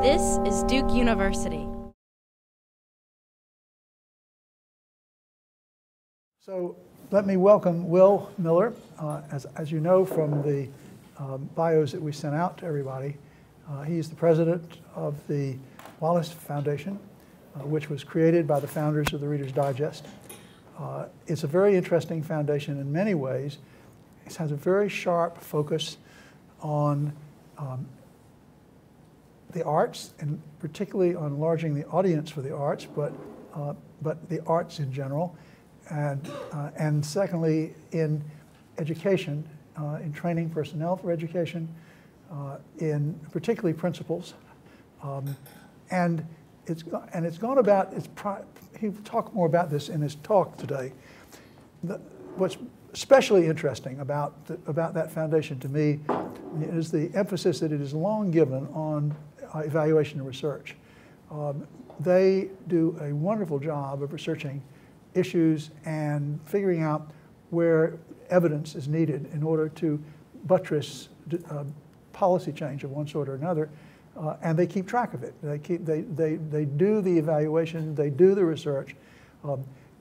This is Duke University. So let me welcome Will Miller. As you know from the bios that we sent out to everybody, he's the president of the Wallace Foundation, which was created by the founders of the Reader's Digest. It's a very interesting foundation in many ways. It has a very sharp focus on the arts, and particularly on enlarging the audience for the arts, but the arts in general. And secondly, in education, in training personnel for education, in particularly principals, and it's gone about. He'll talk more about this in his talk today. What's especially interesting about that foundation to me is the emphasis that it has long given on evaluation and research. They do a wonderful job of researching issues and figuring out where evidence is needed in order to buttress policy change of one sort or another, and they keep track of it. They do the evaluation, they do the research,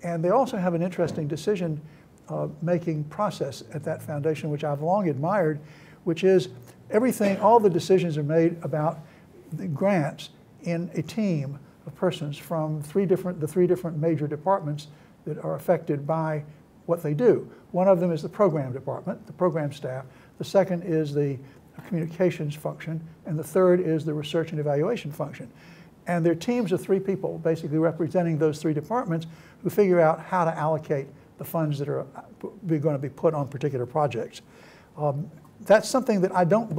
and they also have an interesting decision making process at that foundation, which I've long admired, which is all the decisions are made about the grants in a team of persons from the three different major departments that are affected by what they do. One of them is the program department, the program staff. The second is the communications function, and the third is the research and evaluation function. And they're teams of 3 people basically representing those 3 departments who figure out how to allocate the funds that are going to be put on particular projects. That's something that I don't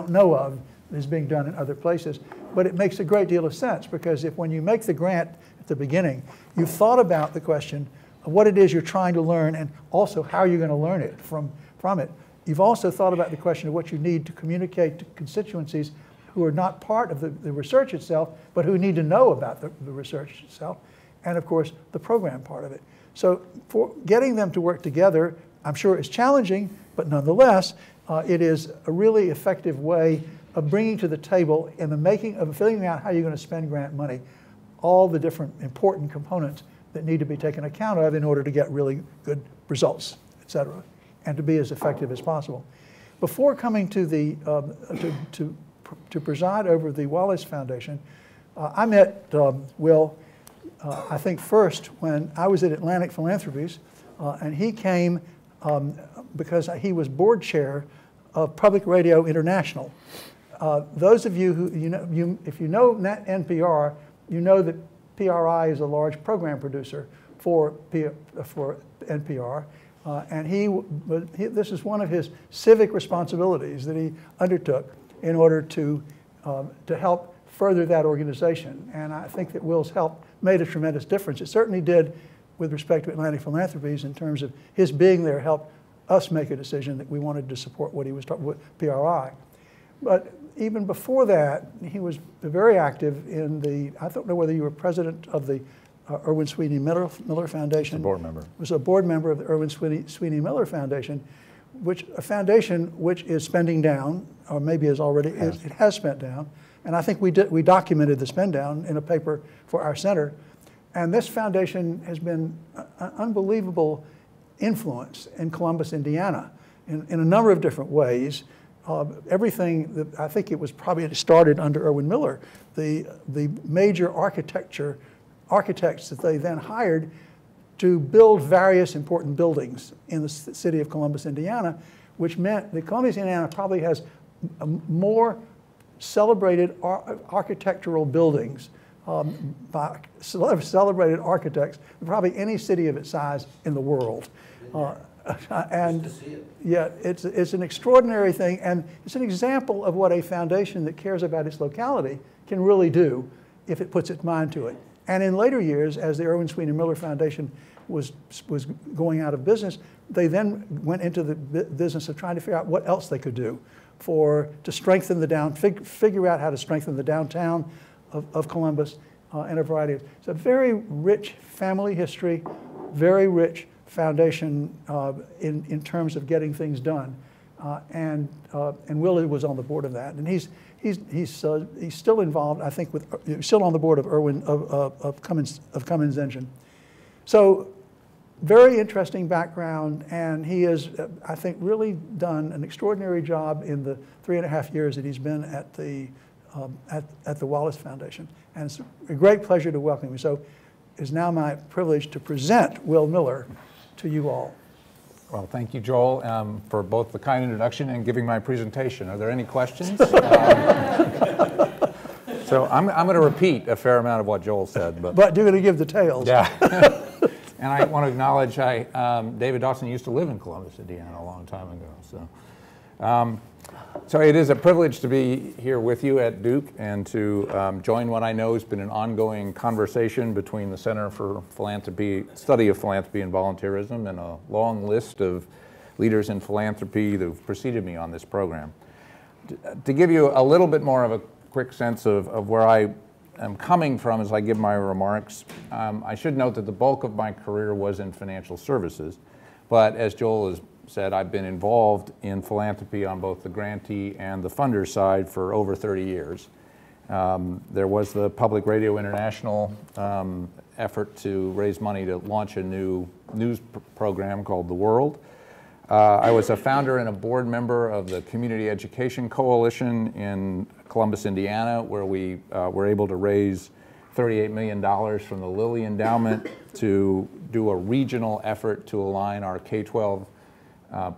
know of is being done in other places, but it makes a great deal of sense, because when you make the grant at the beginning, you've thought about the question of what it is you're trying to learn and also how you're going to learn it from it. You've also thought about the question of what you need to communicate to constituencies who are not part of the research itself, but who need to know about the research itself, and of course the program part of it. So for getting them to work together, I'm sure is challenging, but nonetheless, it is a really effective way of bringing to the table, in the making of figuring out how you're going to spend grant money, all the different important components that need to be taken account of in order to get really good results, et cetera, and to be as effective as possible. Before coming to the to preside over the Wallace Foundation, I met Will, I think first when I was at Atlantic Philanthropies, and he came because he was board chair of Public Radio International. Those of you who, if you know NPR, you know that PRI is a large program producer for NPR, and this is one of his civic responsibilities that he undertook in order to help further that organization. And I think that Will's help made a tremendous difference. It certainly did with respect to Atlantic Philanthropies, in terms of his being there helped us make a decision that we wanted to support what he was talking with PRI. But even before that, he was very active in I don't know whether you were president of the Irwin Miller Foundation. A board member. Was a board member of the Irwin Miller Foundation, a foundation which is spending down, or maybe it has spent down. And I think we documented the spend down in a paper for our center. And this foundation has been an unbelievable influence in Columbus, Indiana, in a number of different ways. Everything that I think it started under Irwin Miller, the major architects that they then hired to build various important buildings in the city of Columbus, Indiana, which meant that Columbus, Indiana probably has more celebrated architectural buildings by celebrated architects than probably any city of its size in the world. And yeah, it's an extraordinary thing, and it's an example of what a foundation that cares about its locality can really do if it puts its mind to it. And in later years, as the Irwin Miller Foundation was going out of business, they then went into the business of trying to figure out what else they could do to strengthen figure out how to strengthen the downtown of Columbus, and a variety of. It's a very rich family history, very rich foundation in terms of getting things done, and Willie was on the board of that, and he's still involved, I think, still on the board of of Cummins Engine. So very interesting background, and he has, I think, really done an extraordinary job in the 3.5 years that he's been at the Wallace Foundation. And it's a great pleasure to welcome him. So it's now my privilege to present Will Miller to you all. Well, thank you, Joel, for both the kind introduction and giving my presentation. Are there any questions? So I'm going to repeat a fair amount of what Joel said. But you're going to give details. Yeah. And I want to acknowledge David Dawson used to live in Columbus, Indiana a long time ago. So it is a privilege to be here with you at Duke and to join what I know has been an ongoing conversation between the Center for Philanthropy, Study of Philanthropy and Volunteerism, and a long list of leaders in philanthropy that have preceded me on this program. To give you a little bit more of a quick sense of where I am coming from as I give my remarks, I should note that the bulk of my career was in financial services, but as Joel has said, I've been involved in philanthropy on both the grantee and the funder side for over 30 years. There was the Public Radio International effort to raise money to launch a new news program called The World. I was a founder and a board member of the Community Education Coalition in Columbus, Indiana, where we were able to raise $38 million from the Lilly Endowment to do a regional effort to align our K-12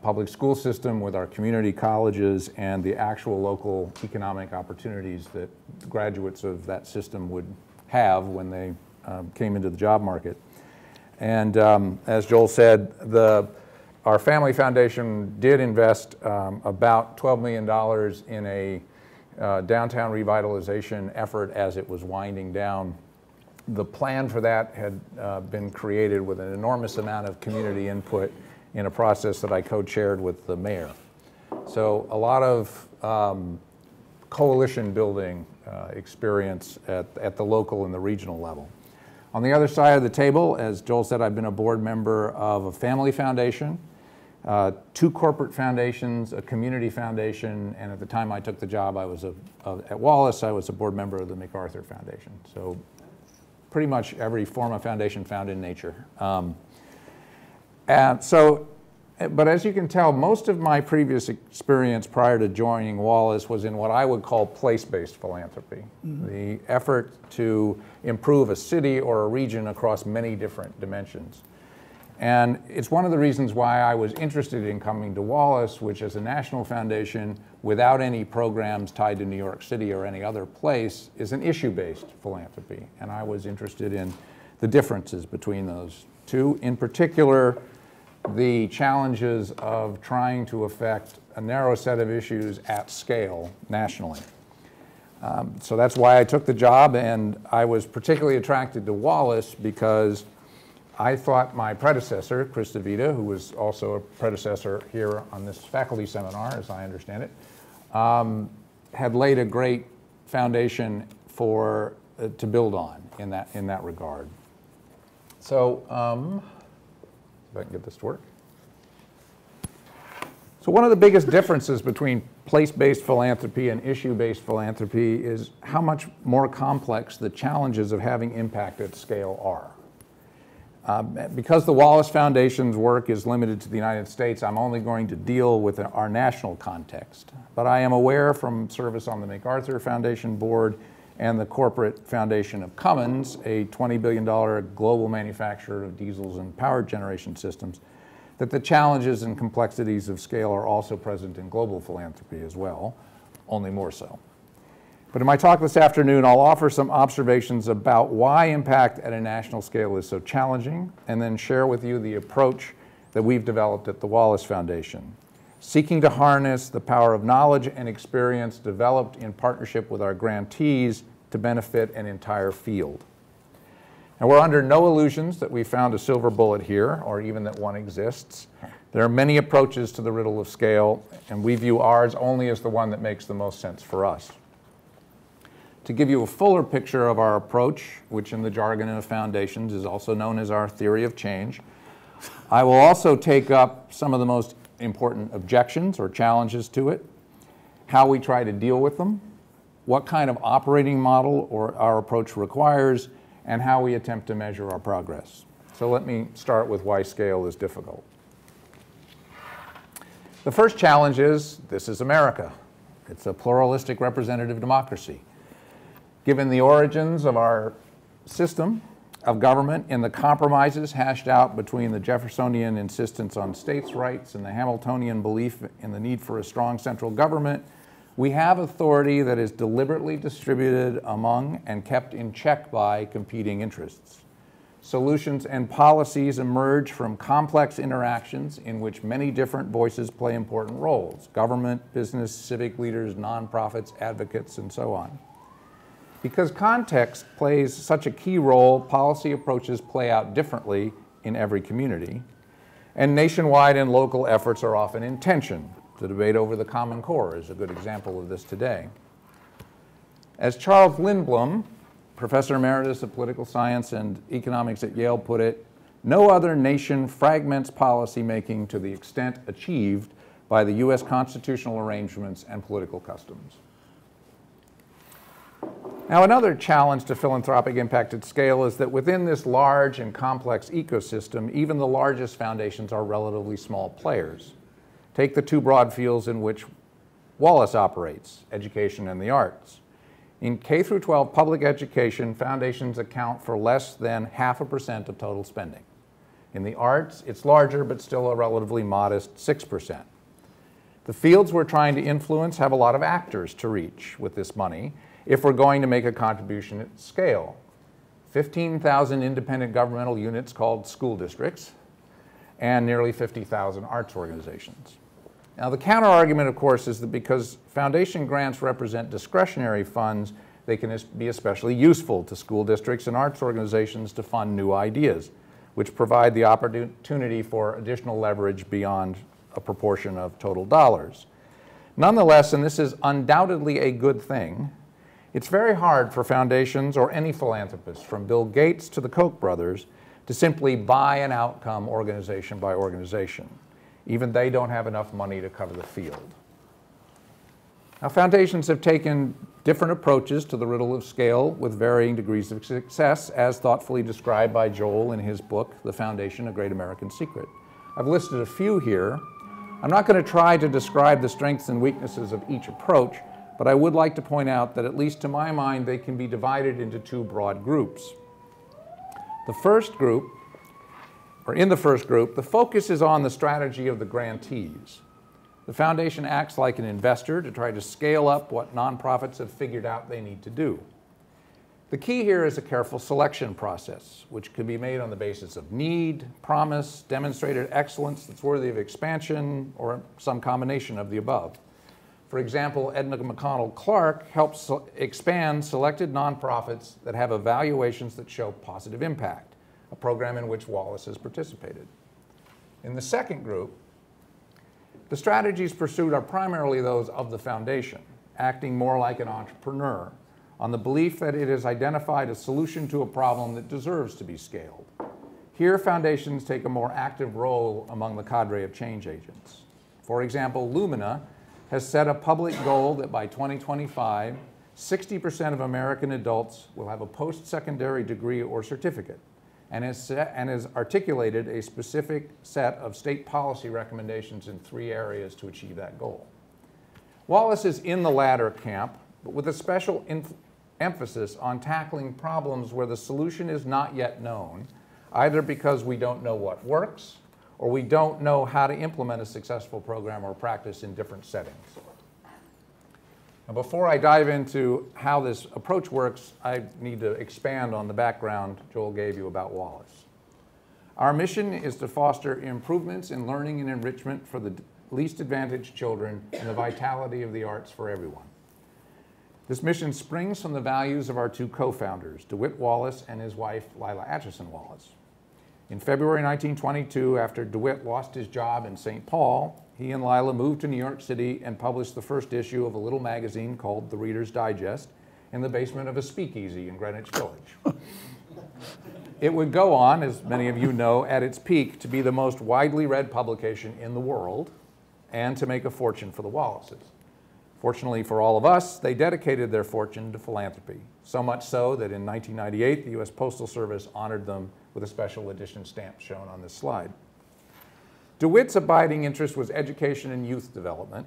public school system with our community colleges and the actual local economic opportunities that graduates of that system would have when they came into the job market. And as Joel said, our family foundation did invest about $12 million in a downtown revitalization effort as it was winding down. The plan for that had been created with an enormous amount of community input in a process that I co-chaired with the mayor. So a lot of coalition building experience at the local and the regional level. On the other side of the table, as Joel said, I've been a board member of a family foundation, 2 corporate foundations, a community foundation, and at the time I took the job, I was at Wallace, I was a board member of the MacArthur Foundation. So pretty much every form of foundation found in nature. But as you can tell, most of my previous experience prior to joining Wallace was in what I would call place-based philanthropy, the effort to improve a city or a region across many different dimensions. And it's one of the reasons why I was interested in coming to Wallace, which is a national foundation without any programs tied to New York City or any other place, is an issue-based philanthropy. And I was interested in the differences between those two, in particular, the challenges of trying to affect a narrow set of issues at scale nationally. So that's why I took the job, and I was particularly attracted to Wallace because I thought my predecessor, Chris DeWitt, who was also a predecessor here on this faculty seminar, as I understand it, had laid a great foundation to build on in that regard. So, if I can get this to work. So one of the biggest differences between place-based philanthropy and issue-based philanthropy is how much more complex the challenges of having impact at scale are. Because the Wallace Foundation's work is limited to the United States, I'm only going to deal with our national context. But I am aware from service on the MacArthur Foundation board and the corporate foundation of Cummins, a $20 billion global manufacturer of diesels and power generation systems, that the challenges and complexities of scale are also present in global philanthropy as well, only more so. But in my talk this afternoon, I'll offer some observations about why impact at a national scale is so challenging, and then share with you the approach that we've developed at the Wallace Foundation, seeking to harness the power of knowledge and experience developed in partnership with our grantees to benefit an entire field. And we're under no illusions that we found a silver bullet here, or even that one exists. There are many approaches to the riddle of scale, and we view ours only as the one that makes the most sense for us. To give you a fuller picture of our approach, which in the jargon of foundations is also known as our theory of change, I will also take up some of the most important objections or challenges to it, how we try to deal with them, what kind of operating model or our approach requires, and how we attempt to measure our progress. So let me start with why scale is difficult. The first challenge is, this is America. It's a pluralistic representative democracy. Given the origins of our system of government in the compromises hashed out between the Jeffersonian insistence on states' rights and the Hamiltonian belief in the need for a strong central government, we have authority that is deliberately distributed among and kept in check by competing interests. Solutions and policies emerge from complex interactions in which many different voices play important roles: government, business, civic leaders, nonprofits, advocates, and so on. Because context plays such a key role, policy approaches play out differently in every community, and nationwide and local efforts are often in tension. The debate over the Common Core is a good example of this today. As Charles Lindblom, Professor Emeritus of Political Science and Economics at Yale, put it, no other nation fragments policymaking to the extent achieved by the U.S. constitutional arrangements and political customs. Now, another challenge to philanthropic impact at scale is that within this large and complex ecosystem, even the largest foundations are relatively small players. Take the two broad fields in which Wallace operates, education and the arts. In K through 12 public education, foundations account for less than 0.5% of total spending. In the arts, it's larger, but still a relatively modest 6%. The fields we're trying to influence have a lot of actors to reach with this money if we're going to make a contribution at scale. 15,000 independent governmental units called school districts, and nearly 50,000 arts organizations. Now, the counter-argument, of course, is that because foundation grants represent discretionary funds, they can be especially useful to school districts and arts organizations to fund new ideas, which provide the opportunity for additional leverage beyond a proportion of total dollars. Nonetheless, and this is undoubtedly a good thing, it's very hard for foundations or any philanthropist, from Bill Gates to the Koch brothers, to simply buy an outcome organization by organization. Even they don't have enough money to cover the field. Now, foundations have taken different approaches to the riddle of scale with varying degrees of success, as thoughtfully described by Joel in his book, The Foundation, A Great American Secret. I've listed a few here. I'm not going to try to describe the strengths and weaknesses of each approach, but I would like to point out that, at least to my mind, they can be divided into two broad groups. In the first group, the focus is on the strategy of the grantees. The foundation acts like an investor to try to scale up what nonprofits have figured out they need to do. The key here is a careful selection process, which can be made on the basis of need, promise, demonstrated excellence that's worthy of expansion, or some combination of the above. For example, Edna McConnell Clark helps expand selected nonprofits that have evaluations that show positive impact, a program in which Wallace has participated. In the second group, the strategies pursued are primarily those of the foundation, acting more like an entrepreneur, on the belief that it has identified a solution to a problem that deserves to be scaled. Here, foundations take a more active role among the cadre of change agents. For example, Lumina has set a public goal that by 2025, 60% of American adults will have a post-secondary degree or certificate, and has articulated a specific set of state policy recommendations in 3 areas to achieve that goal. Wallace is in the latter camp, but with a special emphasis on tackling problems where the solution is not yet known, either because we don't know what works, or we don't know how to implement a successful program or practice in different settings. Now, before I dive into how this approach works, I need to expand on the background Joel gave you about Wallace. Our mission is to foster improvements in learning and enrichment for the least advantaged children and the vitality of the arts for everyone. This mission springs from the values of our 2 co-founders, DeWitt Wallace and his wife, Lila Acheson Wallace. In February 1922, after DeWitt lost his job in St. Paul, he and Lila moved to New York City and published the first issue of a little magazine called The Reader's Digest in the basement of a speakeasy in Greenwich Village. It would go on, as many of you know, at its peak, to be the most widely read publication in the world and to make a fortune for the Wallaces. Fortunately for all of us, they dedicated their fortune to philanthropy, so much so that in 1998, the U.S. Postal Service honored them with a special edition stamp shown on this slide. DeWitt's abiding interest was education and youth development,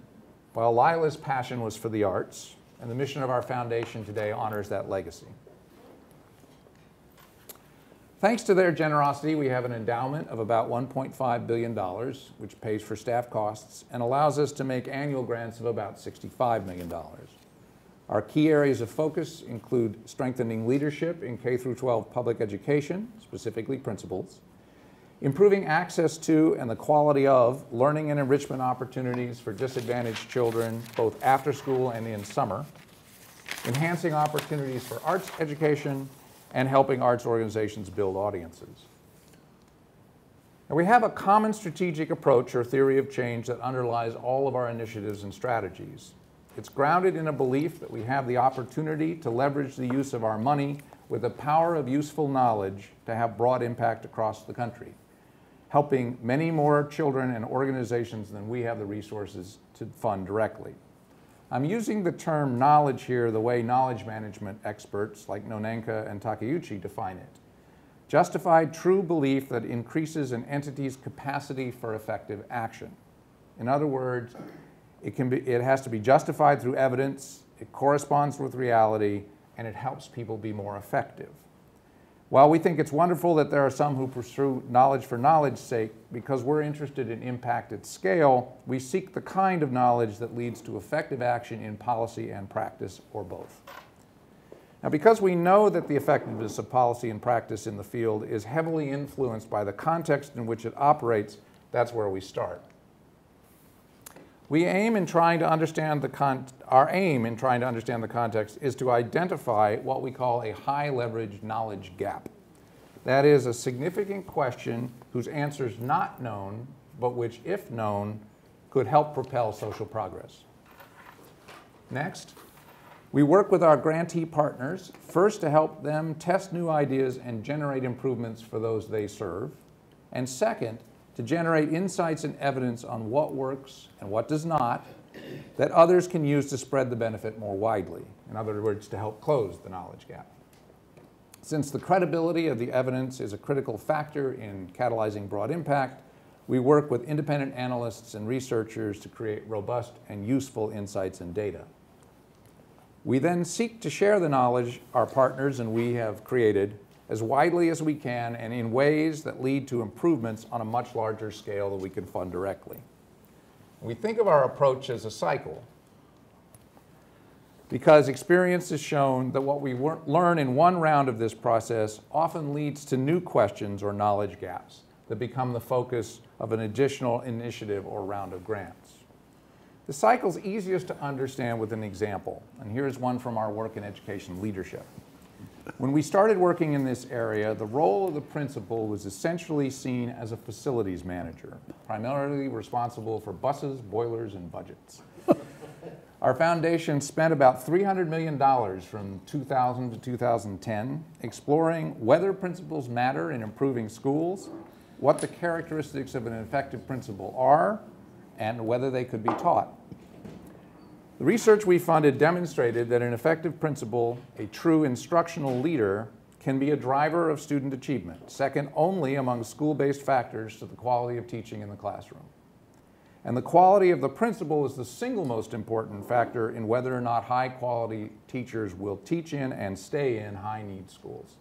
while Lila's passion was for the arts, and the mission of our foundation today honors that legacy. Thanks to their generosity, we have an endowment of about $1.5 billion, which pays for staff costs and allows us to make annual grants of about $65 million. Our key areas of focus include strengthening leadership in K-12 public education, specifically principals, improving access to and the quality of learning and enrichment opportunities for disadvantaged children, both after school and in summer, enhancing opportunities for arts education, and helping arts organizations build audiences. And we have a common strategic approach or theory of change that underlies all of our initiatives and strategies. It's grounded in a belief that we have the opportunity to leverage the use of our money with the power of useful knowledge to have broad impact across the country, helping many more children and organizations than we have the resources to fund directly. I'm using the term knowledge here the way knowledge management experts like Nonenka and Takeuchi define it. Justified true belief that increases an entity's capacity for effective action. In other words, it has to be justified through evidence, it corresponds with reality, and it helps people be more effective. While we think it's wonderful that there are some who pursue knowledge for knowledge's sake, because we're interested in impact at scale, we seek the kind of knowledge that leads to effective action in policy and practice, or both. Now, because we know that the effectiveness of policy and practice in the field is heavily influenced by the context in which it operates, that's where we start. Our aim in trying to understand the context is to identify what we call a high leverage knowledge gap. That is a significant question whose answer is not known, but which, if known, could help propel social progress. Next, we work with our grantee partners, first to help them test new ideas and generate improvements for those they serve, and second, to generate insights and evidence on what works and what does not that others can use to spread the benefit more widely. In other words, to help close the knowledge gap. Since the credibility of the evidence is a critical factor in catalyzing broad impact, we work with independent analysts and researchers to create robust and useful insights and data. We then seek to share the knowledge our partners and we have created as widely as we can and in ways that lead to improvements on a much larger scale that we can fund directly. We think of our approach as a cycle because experience has shown that what we learn in one round of this process often leads to new questions or knowledge gaps that become the focus of an additional initiative or round of grants. The cycle's easiest to understand with an example, and here's one from our work in education leadership. When we started working in this area, the role of the principal was essentially seen as a facilities manager, primarily responsible for buses, boilers, and budgets. Our foundation spent about $300 million from 2000 to 2010 exploring whether principals matter in improving schools, what the characteristics of an effective principal are, and whether they could be taught. The research we funded demonstrated that an effective principal, a true instructional leader, can be a driver of student achievement, second only among school-based factors to the quality of teaching in the classroom. And the quality of the principal is the single most important factor in whether or not high-quality teachers will teach in and stay in high-need schools.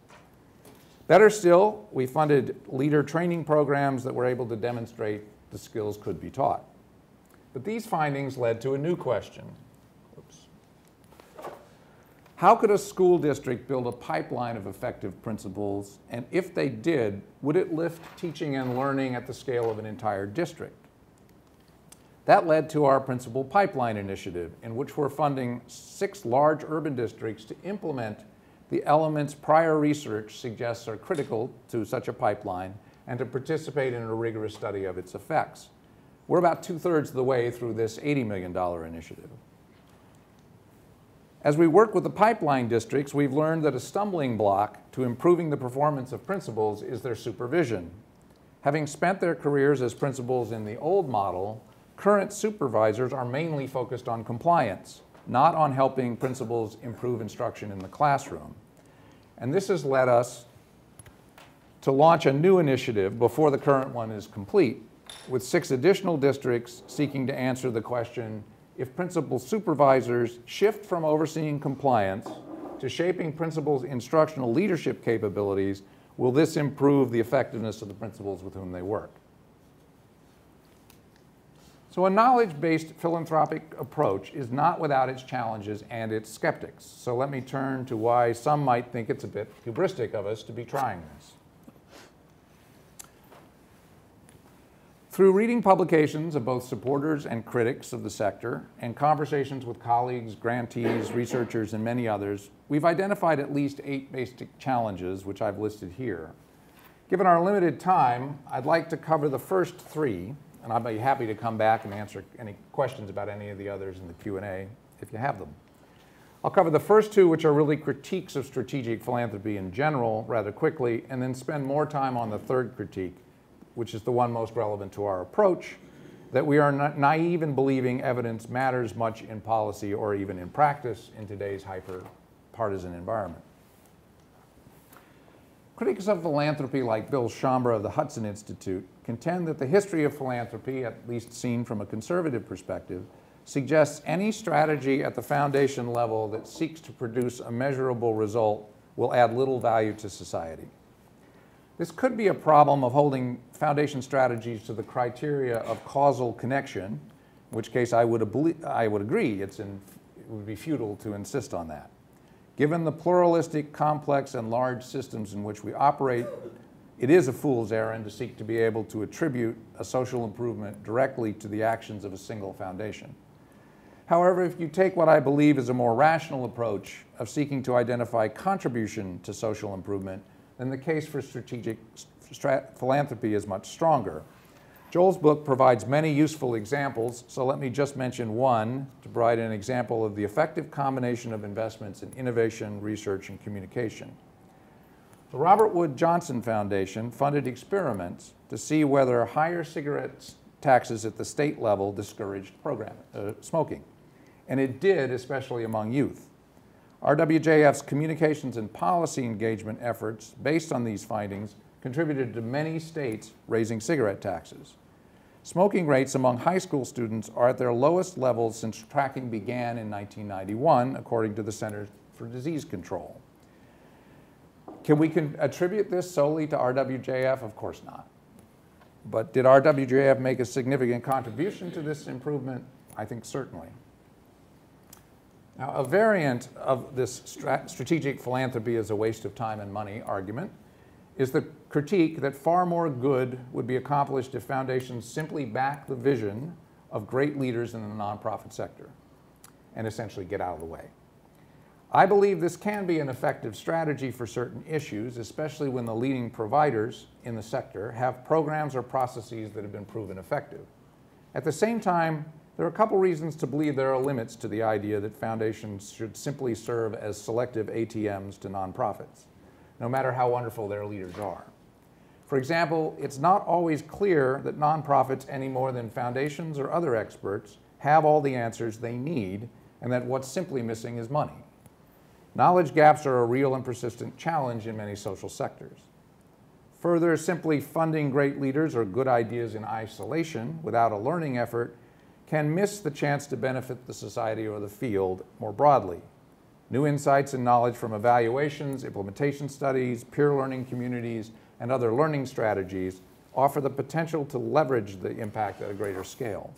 Better still, we funded leader training programs that were able to demonstrate the skills could be taught. But these findings led to a new question. How could a school district build a pipeline of effective principals, and if they did, would it lift teaching and learning at the scale of an entire district? That led to our Principal Pipeline Initiative, in which we're funding 6 large urban districts to implement the elements prior research suggests are critical to such a pipeline and to participate in a rigorous study of its effects. We're about 2/3 of the way through this $80 million initiative. As we work with the pipeline districts, we've learned that a stumbling block to improving the performance of principals is their supervision. Having spent their careers as principals in the old model, current supervisors are mainly focused on compliance, not on helping principals improve instruction in the classroom. And this has led us to launch a new initiative before the current one is complete, with 6 additional districts seeking to answer the question, if principal supervisors shift from overseeing compliance to shaping principals' instructional leadership capabilities, will this improve the effectiveness of the principals with whom they work? So a knowledge-based philanthropic approach is not without its challenges and its skeptics. So let me turn to why some might think it's a bit hubristic of us to be trying this. Through reading publications of both supporters and critics of the sector, and conversations with colleagues, grantees, researchers, and many others, we've identified at least 8 basic challenges, which I've listed here. Given our limited time, I'd like to cover the first 3, and I'll be happy to come back and answer any questions about any of the others in the Q&A if you have them. I'll cover the first 2, which are really critiques of strategic philanthropy in general, rather quickly, and then spend more time on the third critique, which is the one most relevant to our approach, that we are not naive in believing evidence matters much in policy or even in practice in today's hyper-partisan environment. Critics of philanthropy like Bill Schambra of the Hudson Institute contend that the history of philanthropy, at least seen from a conservative perspective, suggests any strategy at the foundation level that seeks to produce a measurable result will add little value to society. This could be a problem of holding foundation strategies to the criteria of causal connection, in which case I would agree it would be futile to insist on that. Given the pluralistic, complex, and large systems in which we operate, it is a fool's errand to seek to be able to attribute a social improvement directly to the actions of a single foundation. However, if you take what I believe is a more rational approach of seeking to identify contribution to social improvement, then the case for strategic philanthropy is much stronger. Joel's book provides many useful examples, so let me just mention one to provide an example of the effective combination of investments in innovation, research, and communication. The Robert Wood Johnson Foundation funded experiments to see whether higher cigarette taxes at the state level discouraged smoking. And it did, especially among youth. RWJF's communications and policy engagement efforts based on these findings contributed to many states raising cigarette taxes. Smoking rates among high school students are at their lowest levels since tracking began in 1991, according to the Centers for Disease Control. Can we attribute this solely to RWJF? Of course not. But did RWJF make a significant contribution to this improvement? I think certainly. Now, a variant of this strategic philanthropy is a waste of time and money argument is the critique that far more good would be accomplished if foundations simply back the vision of great leaders in the nonprofit sector and essentially get out of the way. I believe this can be an effective strategy for certain issues, especially when the leading providers in the sector have programs or processes that have been proven effective. At the same time, there are a couple reasons to believe there are limits to the idea that foundations should simply serve as selective ATMs to nonprofits, no matter how wonderful their leaders are. For example, it's not always clear that nonprofits, any more than foundations or other experts, have all the answers they need, and that what's simply missing is money. Knowledge gaps are a real and persistent challenge in many social sectors. Further, simply funding great leaders or good ideas in isolation without a learning effort can miss the chance to benefit the society or the field more broadly. New insights and knowledge from evaluations, implementation studies, peer learning communities, and other learning strategies offer the potential to leverage the impact at a greater scale.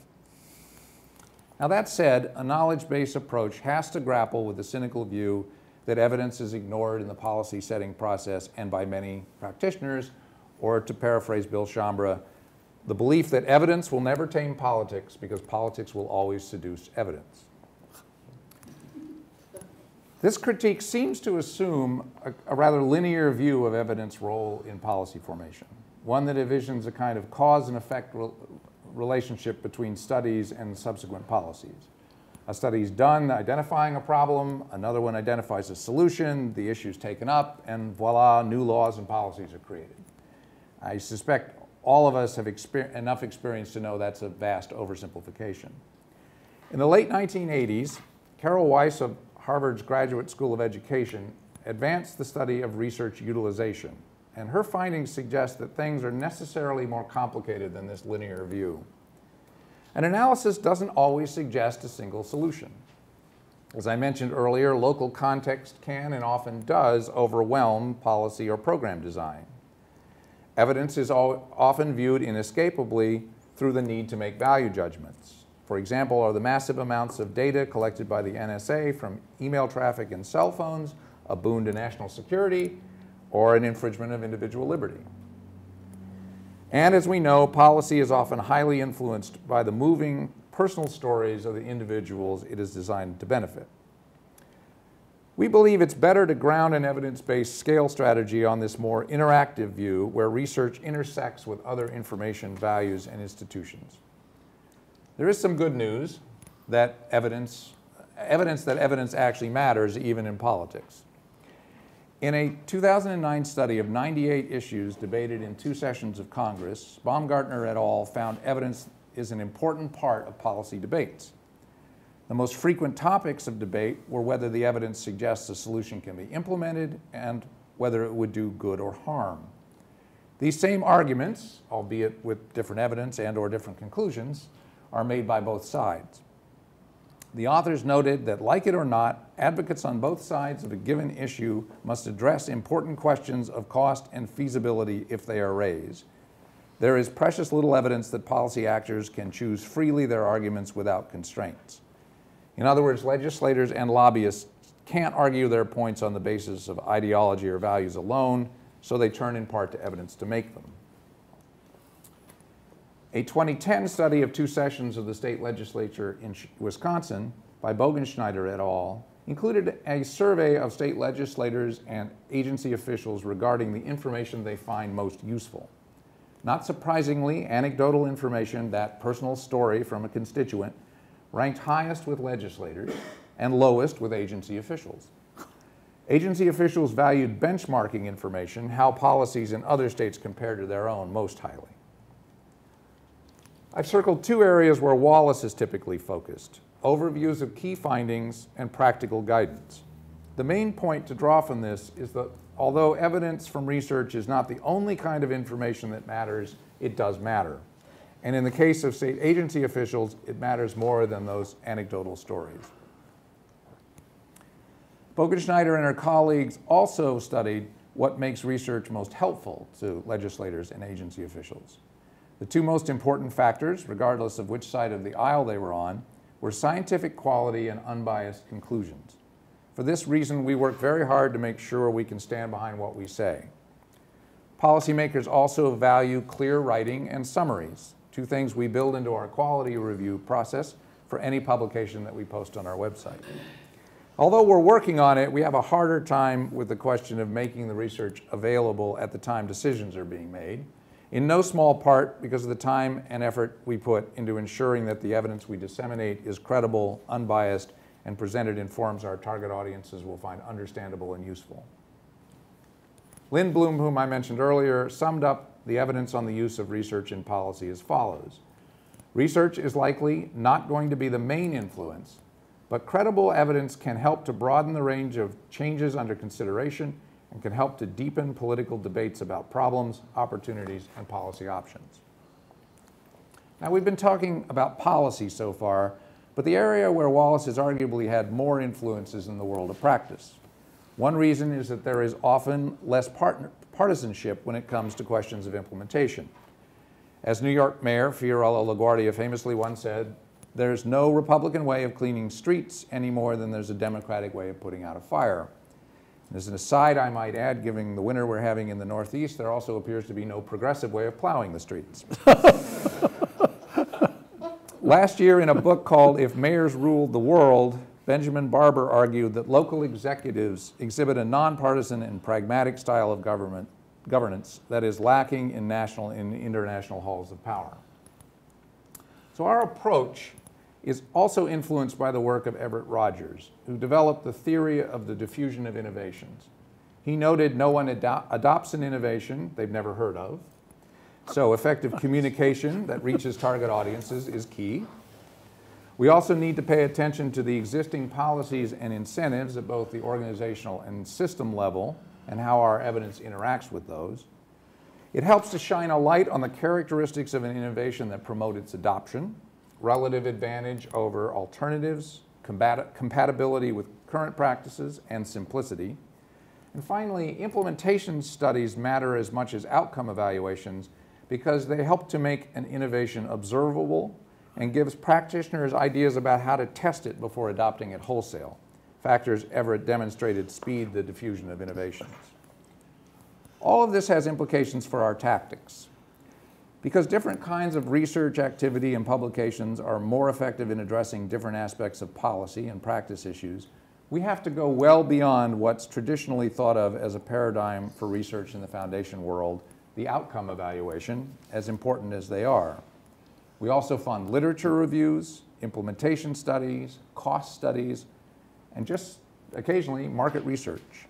Now that said, a knowledge-based approach has to grapple with the cynical view that evidence is ignored in the policy setting process and by many practitioners, or to paraphrase Bill Schambra, the belief that evidence will never tame politics because politics will always seduce evidence. This critique seems to assume a rather linear view of evidence role in policy formation, one that envisions a kind of cause and effect relationship between studies and subsequent policies. A study is done identifying a problem, another one identifies a solution, the issue is taken up, and voila, new laws and policies are created. I suspect all of us have enough experience to know that's a vast oversimplification. In the late 1980s, Carol Weiss of Harvard's Graduate School of Education advanced the study of research utilization, and her findings suggest that things are necessarily more complicated than this linear view. An analysis doesn't always suggest a single solution. As I mentioned earlier, local context can and often does overwhelm policy or program design. Evidence is often viewed inescapably through the need to make value judgments. For example, are the massive amounts of data collected by the NSA from email traffic and cell phones a boon to national security or an infringement of individual liberty? And as we know, policy is often highly influenced by the moving personal stories of the individuals it is designed to benefit. We believe it's better to ground an evidence-based scale strategy on this more interactive view where research intersects with other information, values, and institutions. There is some good news that evidence actually matters even in politics. In a 2009 study of 98 issues debated in 2 sessions of Congress, Baumgartner et al. Found evidence is an important part of policy debates. The most frequent topics of debate were whether the evidence suggests a solution can be implemented and whether it would do good or harm. These same arguments, albeit with different evidence and/or different conclusions, are made by both sides. The authors noted that, like it or not, advocates on both sides of a given issue must address important questions of cost and feasibility if they are raised. There is precious little evidence that policy actors can choose freely their arguments without constraints. In other words, legislators and lobbyists can't argue their points on the basis of ideology or values alone, so they turn in part to evidence to make them. A 2010 study of 2 sessions of the state legislature in Wisconsin by Bogenschneider et al. Included a survey of state legislators and agency officials regarding the information they find most useful. Not surprisingly, anecdotal information, that personal story from a constituent, ranked highest with legislators and lowest with agency officials. Agency officials valued benchmarking information, how policies in other states compare to their own, most highly. I've circled 2 areas where Wallace is typically focused: overviews of key findings and practical guidance. The main point to draw from this is that although evidence from research is not the only kind of information that matters, it does matter. And in the case of state agency officials, it matters more than those anecdotal stories. Bogenschneider and her colleagues also studied what makes research most helpful to legislators and agency officials. The 2 most important factors, regardless of which side of the aisle they were on, were scientific quality and unbiased conclusions. For this reason, we work very hard to make sure we can stand behind what we say. Policymakers also value clear writing and summaries, 2 things we build into our quality review process for any publication that we post on our website. Although we're working on it, we have a harder time with the question of making the research available at the time decisions are being made, in no small part because of the time and effort we put into ensuring that the evidence we disseminate is credible, unbiased, and presented in forms our target audiences will find understandable and useful. Lynn Bloom, whom I mentioned earlier, summed up the evidence on the use of research in policy as follows: research is likely not going to be the main influence, but credible evidence can help to broaden the range of changes under consideration and can help to deepen political debates about problems, opportunities, and policy options. Now, we've been talking about policy so far, but the area where Wallace has arguably had more influence is in the world of practice. One reason is that there is often less partisanship when it comes to questions of implementation. As New York Mayor Fiorello LaGuardia famously once said, "There's no Republican way of cleaning streets any more than there's a Democratic way of putting out a fire." And as an aside, I might add, given the winter we're having in the Northeast, there also appears to be no progressive way of plowing the streets. Last year, in a book called "If Mayors Ruled the World," Benjamin Barber argued that local executives exhibit a nonpartisan and pragmatic style of governance that is lacking in national and international halls of power. So our approach is also influenced by the work of Everett Rogers, who developed the theory of the diffusion of innovations. He noted no one adopts an innovation they've never heard of. So effective communication that reaches target audiences is key. We also need to pay attention to the existing policies and incentives at both the organizational and system level and how our evidence interacts with those. It helps to shine a light on the characteristics of an innovation that promote its adoption, relative advantage over alternatives, compatibility with current practices, and simplicity. And finally, implementation studies matter as much as outcome evaluations because they help to make an innovation observable and gives practitioners ideas about how to test it before adopting it wholesale. Factors Everett demonstrated speed the diffusion of innovations. All of this has implications for our tactics. Because different kinds of research activity and publications are more effective in addressing different aspects of policy and practice issues, we have to go well beyond what's traditionally thought of as a paradigm for research in the foundation world, the outcome evaluation, as important as they are. We also fund literature reviews, implementation studies, cost studies, and just occasionally market research.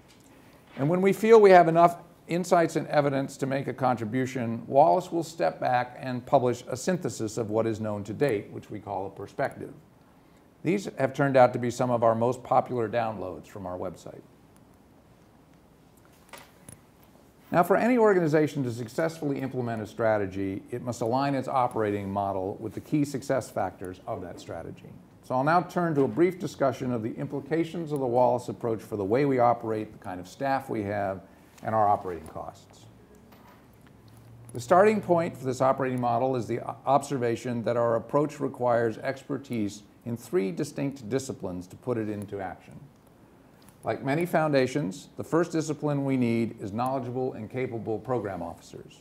And when we feel we have enough insights and evidence to make a contribution, Wallace will step back and publish a synthesis of what is known to date, which we call a perspective. These have turned out to be some of our most popular downloads from our website. Now, for any organization to successfully implement a strategy, it must align its operating model with the key success factors of that strategy. So I'll now turn to a brief discussion of the implications of the Wallace approach for the way we operate, the kind of staff we have, and our operating costs. The starting point for this operating model is the observation that our approach requires expertise in 3 distinct disciplines to put it into action. Like many foundations, the first discipline we need is knowledgeable and capable program officers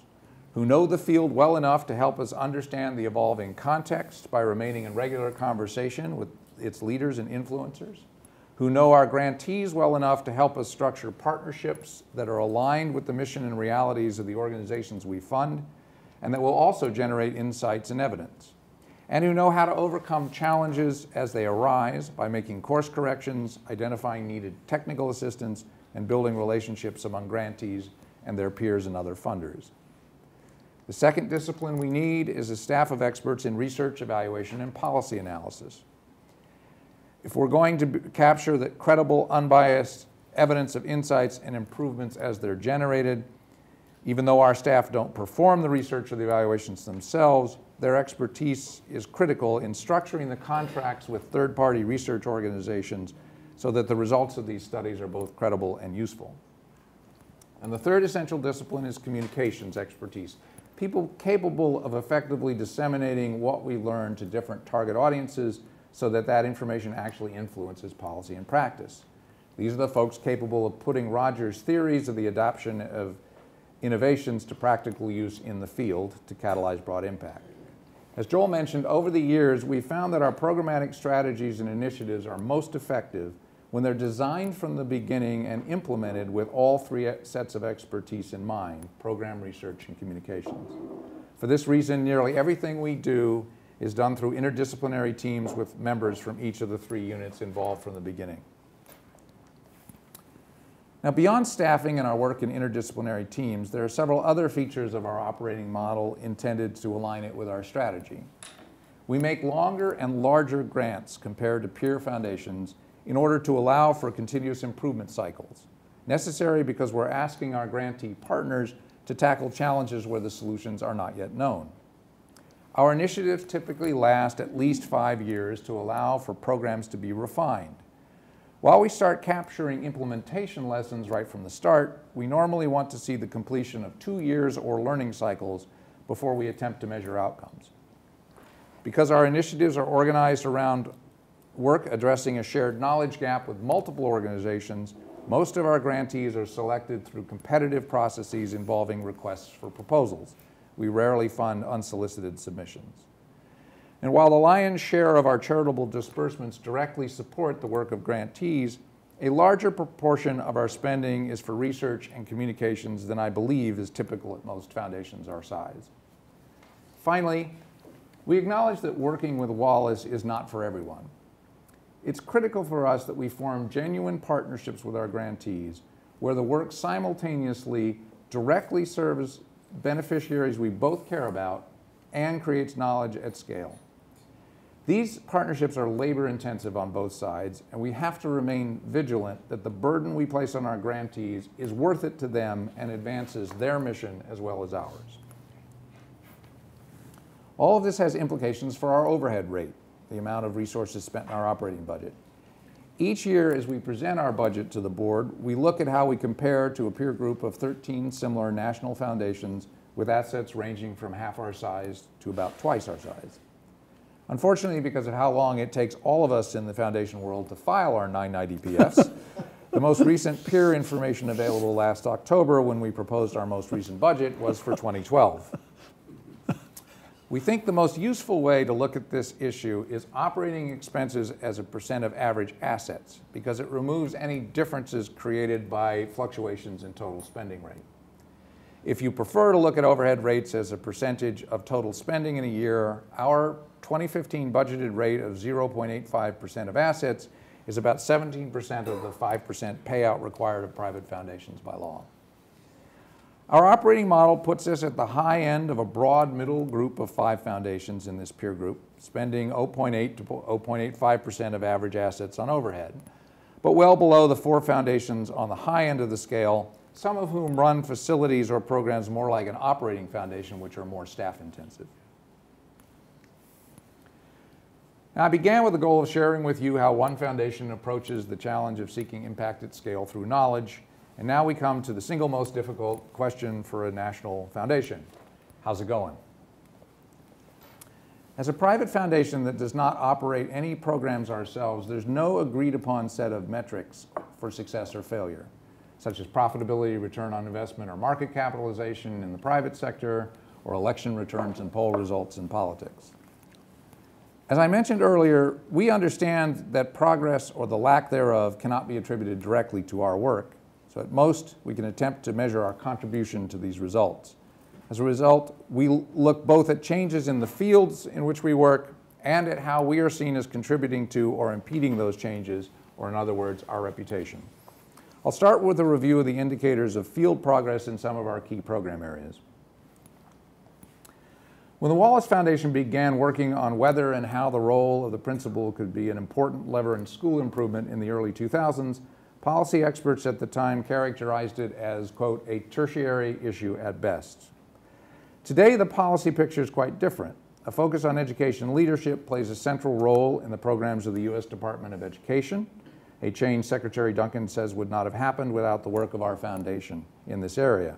who know the field well enough to help us understand the evolving context by remaining in regular conversation with its leaders and influencers, who know our grantees well enough to help us structure partnerships that are aligned with the mission and realities of the organizations we fund, and that will also generate insights and evidence, and who know how to overcome challenges as they arise by making course corrections, identifying needed technical assistance, and building relationships among grantees and their peers and other funders. The second discipline we need is a staff of experts in research, evaluation, and policy analysis. If we're going to capture the credible, unbiased evidence of insights and improvements as they're generated, even though our staff don't perform the research or the evaluations themselves, their expertise is critical in structuring the contracts with third-party research organizations so that the results of these studies are both credible and useful. And the third essential discipline is communications expertise. People capable of effectively disseminating what we learn to different target audiences so that that information actually influences policy and practice. These are the folks capable of putting Rogers' theories of the adoption of innovations to practical use in the field to catalyze broad impact. As Joel mentioned, over the years, we found that our programmatic strategies and initiatives are most effective when they're designed from the beginning and implemented with all 3 sets of expertise in mind: program, research, and communications. For this reason, nearly everything we do is done through interdisciplinary teams with members from each of the 3 units involved from the beginning. Now, beyond staffing and our work in interdisciplinary teams, there are several other features of our operating model intended to align it with our strategy. We make longer and larger grants compared to peer foundations in order to allow for continuous improvement cycles, necessary because we're asking our grantee partners to tackle challenges where the solutions are not yet known. Our initiatives typically last at least 5 years to allow for programs to be refined. While we start capturing implementation lessons right from the start, we normally want to see the completion of 2 years or learning cycles before we attempt to measure outcomes. Because our initiatives are organized around work addressing a shared knowledge gap with multiple organizations, most of our grantees are selected through competitive processes involving requests for proposals. We rarely fund unsolicited submissions. And while the lion's share of our charitable disbursements directly support the work of grantees, a larger proportion of our spending is for research and communications than I believe is typical at most foundations our size. Finally, we acknowledge that working with Wallace is not for everyone. It's critical for us that we form genuine partnerships with our grantees where the work simultaneously directly serves beneficiaries we both care about and creates knowledge at scale. These partnerships are labor intensive on both sides, and we have to remain vigilant that the burden we place on our grantees is worth it to them and advances their mission as well as ours. All of this has implications for our overhead rate, the amount of resources spent in our operating budget. Each year as we present our budget to the board, we look at how we compare to a peer group of 13 similar national foundations with assets ranging from half our size to about twice our size. Unfortunately, because of how long it takes all of us in the foundation world to file our 990 PFs, the most recent peer information available last October when we proposed our most recent budget was for 2012. We think the most useful way to look at this issue is operating expenses as a percent of average assets, because it removes any differences created by fluctuations in total spending rate. If you prefer to look at overhead rates as a percentage of total spending in a year, our 2015 budgeted rate of 0.85% of assets is about 17% of the 5% payout required of private foundations by law. Our operating model puts us at the high end of a broad middle group of 5 foundations in this peer group, spending 0.8 to 0.85% of average assets on overhead, but well below the 4 foundations on the high end of the scale, some of whom run facilities or programs more like an operating foundation, which are more staff intensive. Now, I began with the goal of sharing with you how one foundation approaches the challenge of seeking impact at scale through knowledge, and now we come to the single most difficult question for a national foundation. How's it going? As a private foundation that does not operate any programs ourselves, there's no agreed upon set of metrics for success or failure, such as profitability, return on investment, or market capitalization in the private sector, or election returns and poll results in politics. As I mentioned earlier, we understand that progress or the lack thereof cannot be attributed directly to our work. So at most, we can attempt to measure our contribution to these results. As a result, we look both at changes in the fields in which we work and at how we are seen as contributing to or impeding those changes, or in other words, our reputation. I'll start with a review of the indicators of field progress in some of our key program areas. When the Wallace Foundation began working on whether and how the role of the principal could be an important lever in school improvement in the early 2000s, policy experts at the time characterized it as, quote, a tertiary issue at best. Today, the policy picture is quite different. A focus on education leadership plays a central role in the programs of the U.S. Department of Education, a change Secretary Duncan says would not have happened without the work of our foundation in this area.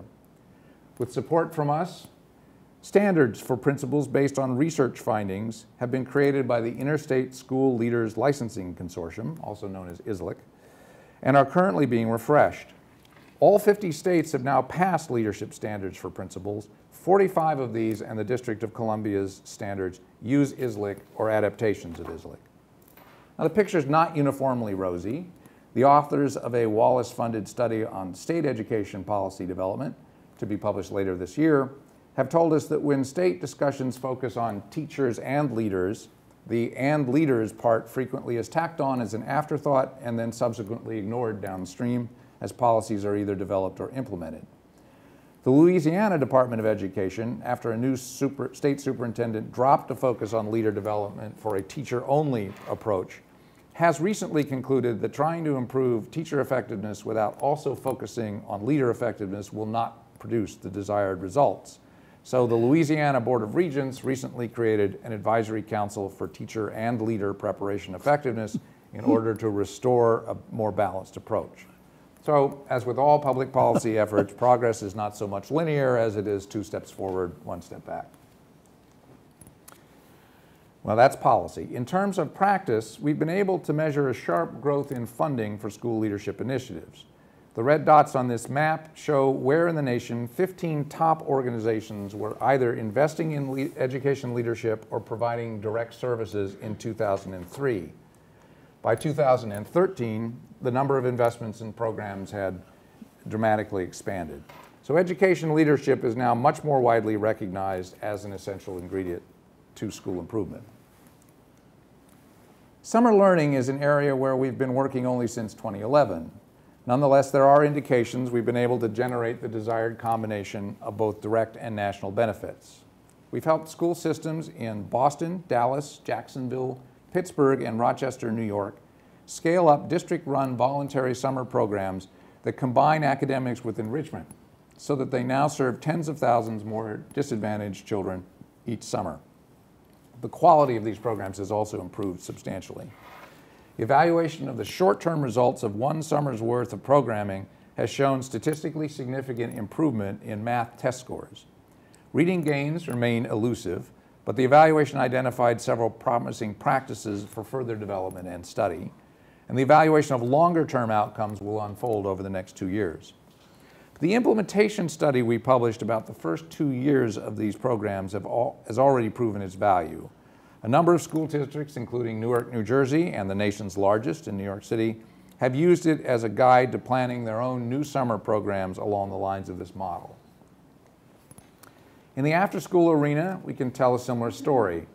With support from us, standards for principals based on research findings have been created by the Interstate School Leaders Licensing Consortium, also known as ISLIC, and are currently being refreshed. All 50 states have now passed leadership standards for principals. 45 of these and the District of Columbia's standards use ISLIC or adaptations of ISLIC. Now, the picture is not uniformly rosy. The authors of a Wallace-funded study on state education policy development, to be published later this year, have told us that when state discussions focus on teachers and leaders, the "and leaders" part frequently is tacked on as an afterthought and then subsequently ignored downstream as policies are either developed or implemented. The Louisiana Department of Education, after a new state superintendent dropped a focus on leader development for a teacher-only approach, has recently concluded that trying to improve teacher effectiveness without also focusing on leader effectiveness will not produce the desired results. So the Louisiana Board of Regents recently created an advisory council for teacher and leader preparation effectiveness in order to restore a more balanced approach. So, as with all public policy efforts, progress is not so much linear as it is 2 steps forward, 1 step back. Well, that's policy. In terms of practice, we've been able to measure a sharp growth in funding for school leadership initiatives. The red dots on this map show where in the nation 15 top organizations were either investing in education leadership or providing direct services in 2003. By 2013, the number of investments in programs had dramatically expanded. So education leadership is now much more widely recognized as an essential ingredient to school improvement. Summer learning is an area where we've been working only since 2011. Nonetheless, there are indications we've been able to generate the desired combination of both direct and national benefits. We've helped school systems in Boston, Dallas, Jacksonville, Pittsburgh, and Rochester, New York, scale up district-run voluntary summer programs that combine academics with enrichment so that they now serve tens of thousands more disadvantaged children each summer. The quality of these programs has also improved substantially. Evaluation of the short-term results of one summer's worth of programming has shown statistically significant improvement in math test scores. Reading gains remain elusive, but the evaluation identified several promising practices for further development and study, and the evaluation of longer-term outcomes will unfold over the next 2 years. The implementation study we published about the first 2 years of these programs has already proven its value. A number of school districts, including Newark, New Jersey, and the nation's largest in New York City, have used it as a guide to planning their own new summer programs along the lines of this model. In the after-school arena, we can tell a similar story.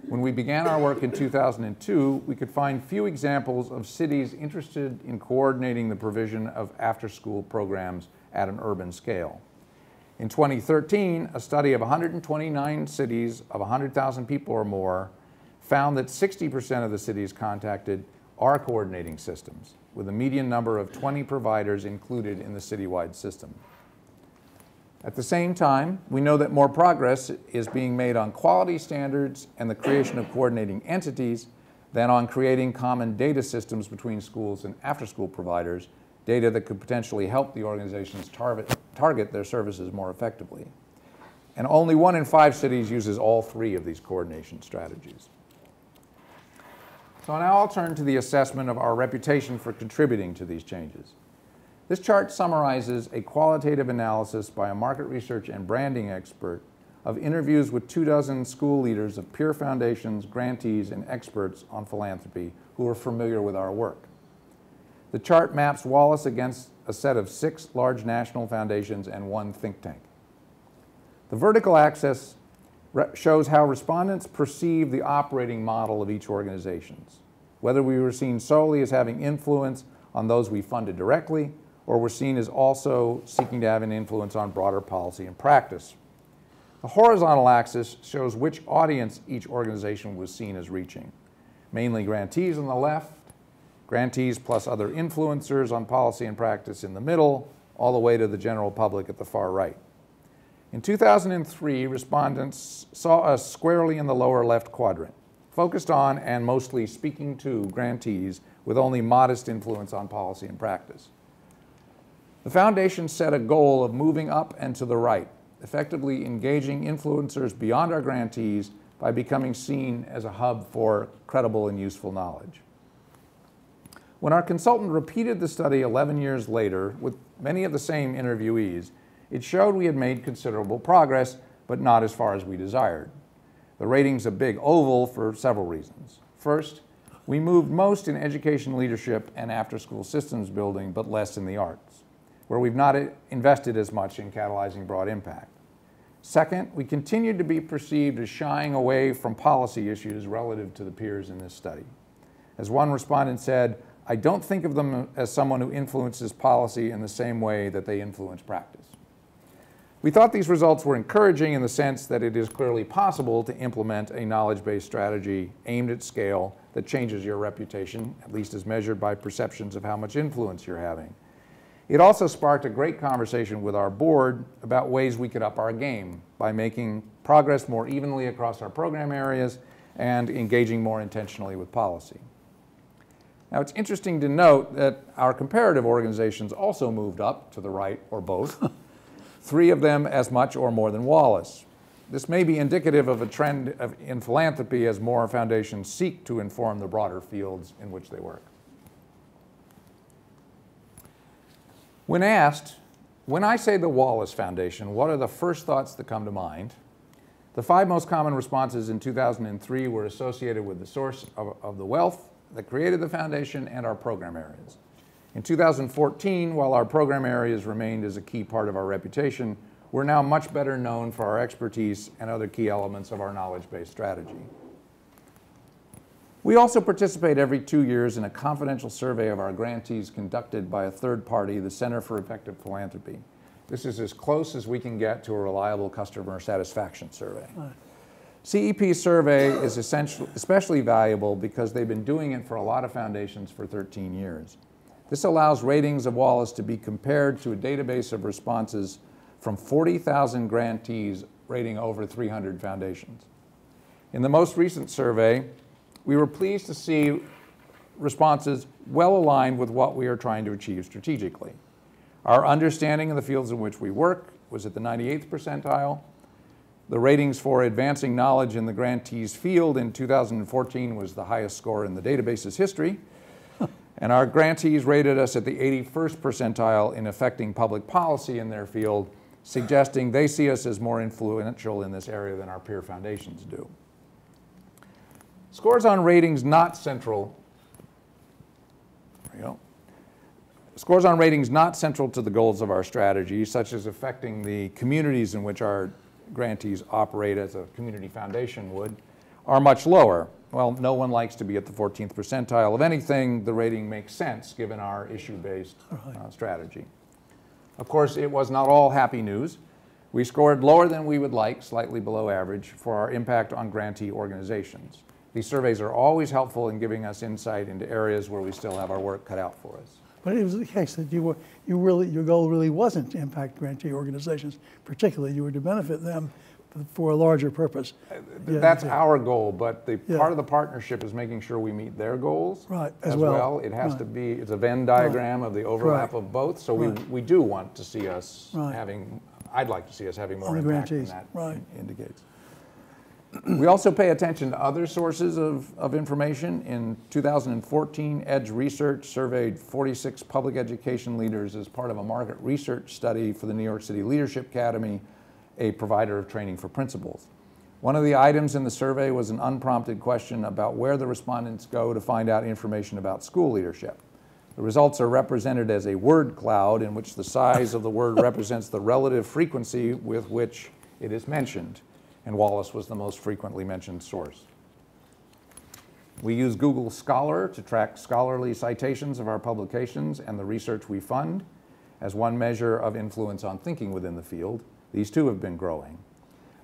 When we began our work in 2002, we could find few examples of cities interested in coordinating the provision of after-school programs at an urban scale. In 2013, a study of 129 cities of 100,000 people or more found that 60% of the cities contacted are coordinating systems, with a median number of 20 providers included in the citywide system. At the same time, we know that more progress is being made on quality standards and the creation of coordinating entities than on creating common data systems between schools and after-school providers, data that could potentially help the organizations target their services more effectively. And only 1 in 5 cities uses all 3 of these coordination strategies. So now I'll turn to the assessment of our reputation for contributing to these changes. This chart summarizes a qualitative analysis by a market research and branding expert of interviews with 24 school leaders of peer foundations, grantees, and experts on philanthropy who are familiar with our work. The chart maps Wallace against a set of 6 large national foundations and 1 think tank. The vertical axis shows how respondents perceive the operating model of each organization, whether we were seen solely as having influence on those we funded directly, or were seen as also seeking to have an influence on broader policy and practice. The horizontal axis shows which audience each organization was seen as reaching, mainly grantees on the left, grantees plus other influencers on policy and practice in the middle, all the way to the general public at the far right. In 2003, respondents saw us squarely in the lower left quadrant, focused on and mostly speaking to grantees with only modest influence on policy and practice. The foundation set a goal of moving up and to the right, effectively engaging influencers beyond our grantees by becoming seen as a hub for credible and useful knowledge. When our consultant repeated the study 11 years later with many of the same interviewees, it showed we had made considerable progress, but not as far as we desired. The rating's a big oval for several reasons. First, we moved most in education leadership and after-school systems building, but less in the arts, where we've not invested as much in catalyzing broad impact. Second, we continued to be perceived as shying away from policy issues relative to the peers in this study. As one respondent said, "I don't think of them as someone who influences policy in the same way that they influence practice." We thought these results were encouraging in the sense that it is clearly possible to implement a knowledge-based strategy aimed at scale that changes your reputation, at least as measured by perceptions of how much influence you're having. It also sparked a great conversation with our board about ways we could up our game by making progress more evenly across our program areas and engaging more intentionally with policy. Now, it's interesting to note that our comparative organizations also moved up to the right, or both, 3 of them as much or more than Wallace. This may be indicative of a trend in philanthropy as more foundations seek to inform the broader fields in which they work. When asked, when I say the Wallace Foundation, what are the first thoughts that come to mind? The 5 most common responses in 2003 were associated with the source of the wealth that created the foundation and our program areas. In 2014, while our program areas remained as a key part of our reputation, we're now much better known for our expertise and other key elements of our knowledge-based strategy. We also participate every 2 years in a confidential survey of our grantees conducted by a third party, the Center for Effective Philanthropy. This is as close as we can get to a reliable customer satisfaction survey. CEP's survey is especially valuable because they've been doing it for a lot of foundations for 13 years. This allows ratings of Wallace to be compared to a database of responses from 40,000 grantees rating over 300 foundations. In the most recent survey, we were pleased to see responses well aligned with what we are trying to achieve strategically. Our understanding of the fields in which we work was at the 98th percentile. The ratings for advancing knowledge in the grantees field in 2014 was the highest score in the database's history. And our grantees rated us at the 81st percentile in affecting public policy in their field, suggesting they see us as more influential in this area than our peer foundations do. Scores on ratings not central, there you go. Scores on ratings not central to the goals of our strategy, such as affecting the communities in which our grantees operate as a community foundation would, are much lower. Well, no one likes to be at the 14th percentile of anything. The rating makes sense given our issue-based strategy. Of course, it was not all happy news. We scored lower than we would like, slightly below average, for our impact on grantee organizations. These surveys are always helpful in giving us insight into areas where we still have our work cut out for us. But it was the case that your goal really wasn't to impact grantee organizations, particularly you were to benefit them for a larger purpose. That's our goal, but the part of the partnership is making sure we meet their goals as well. It has to be, it's a Venn diagram of the overlap of both, so we do want to see us having, I'd like to see us having more impact than that indicates. We also pay attention to other sources of information. In 2014, Edge Research surveyed 46 public education leaders as part of a market research study for the New York City Leadership Academy, a provider of training for principals. One of the items in the survey was an unprompted question about where the respondents go to find out information about school leadership. The results are represented as a word cloud in which the size of the word represents the relative frequency with which it is mentioned, and Wallace was the most frequently mentioned source. We use Google Scholar to track scholarly citations of our publications and the research we fund as one measure of influence on thinking within the field. These too have been growing.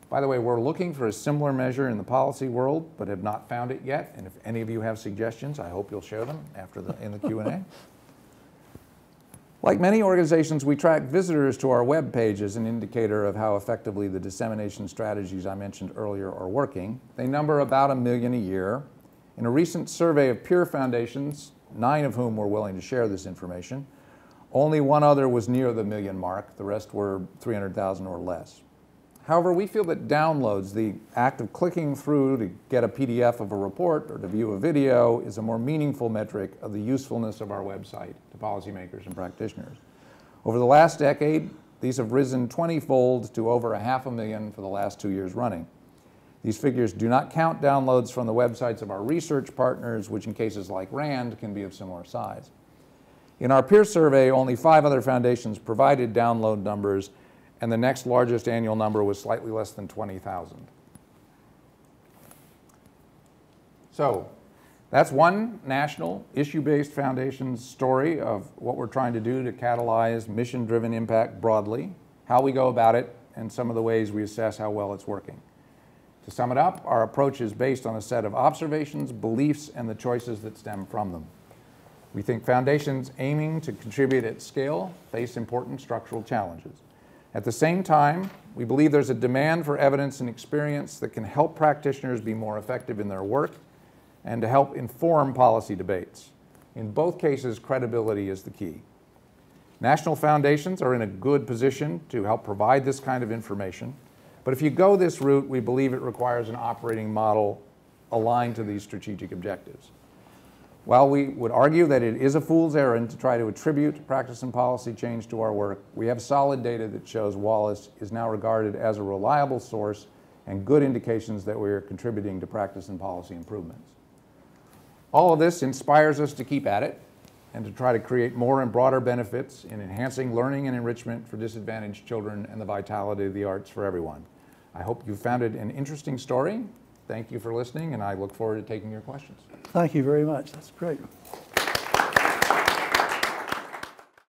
By the way, we're looking for a similar measure in the policy world, but have not found it yet. And if any of you have suggestions, I hope you'll share them in the Q&A. Like many organizations, we track visitors to our web page as an indicator of how effectively the dissemination strategies I mentioned earlier are working. They number about 1 million a year. In a recent survey of peer foundations, 9 of whom were willing to share this information, only one other was near the 1 million mark. The rest were 300,000 or less. However, we feel that downloads, the act of clicking through to get a PDF of a report or to view a video, is a more meaningful metric of the usefulness of our website to policymakers and practitioners. Over the last decade, these have risen 20-fold to over 500,000 for the last 2 years running. These figures do not count downloads from the websites of our research partners, which in cases like RAND can be of similar size. In our peer survey, only 5 other foundations provided download numbers, and the next largest annual number was slightly less than 20,000. So that's one national issue-based foundation's story of what we're trying to do to catalyze mission-driven impact broadly, how we go about it, and some of the ways we assess how well it's working. To sum it up, our approach is based on a set of observations, beliefs, and the choices that stem from them. We think foundations aiming to contribute at scale face important structural challenges. At the same time, we believe there's a demand for evidence and experience that can help practitioners be more effective in their work and to help inform policy debates. In both cases, credibility is the key. National foundations are in a good position to help provide this kind of information, but if you go this route, we believe it requires an operating model aligned to these strategic objectives. While we would argue that it is a fool's errand to try to attribute practice and policy change to our work, we have solid data that shows Wallace is now regarded as a reliable source and good indications that we are contributing to practice and policy improvements. All of this inspires us to keep at it and to try to create more and broader benefits in enhancing learning and enrichment for disadvantaged children and the vitality of the arts for everyone. I hope you found it an interesting story thank you for listening, and I look forward to taking your questions. Thank you very much. That's great.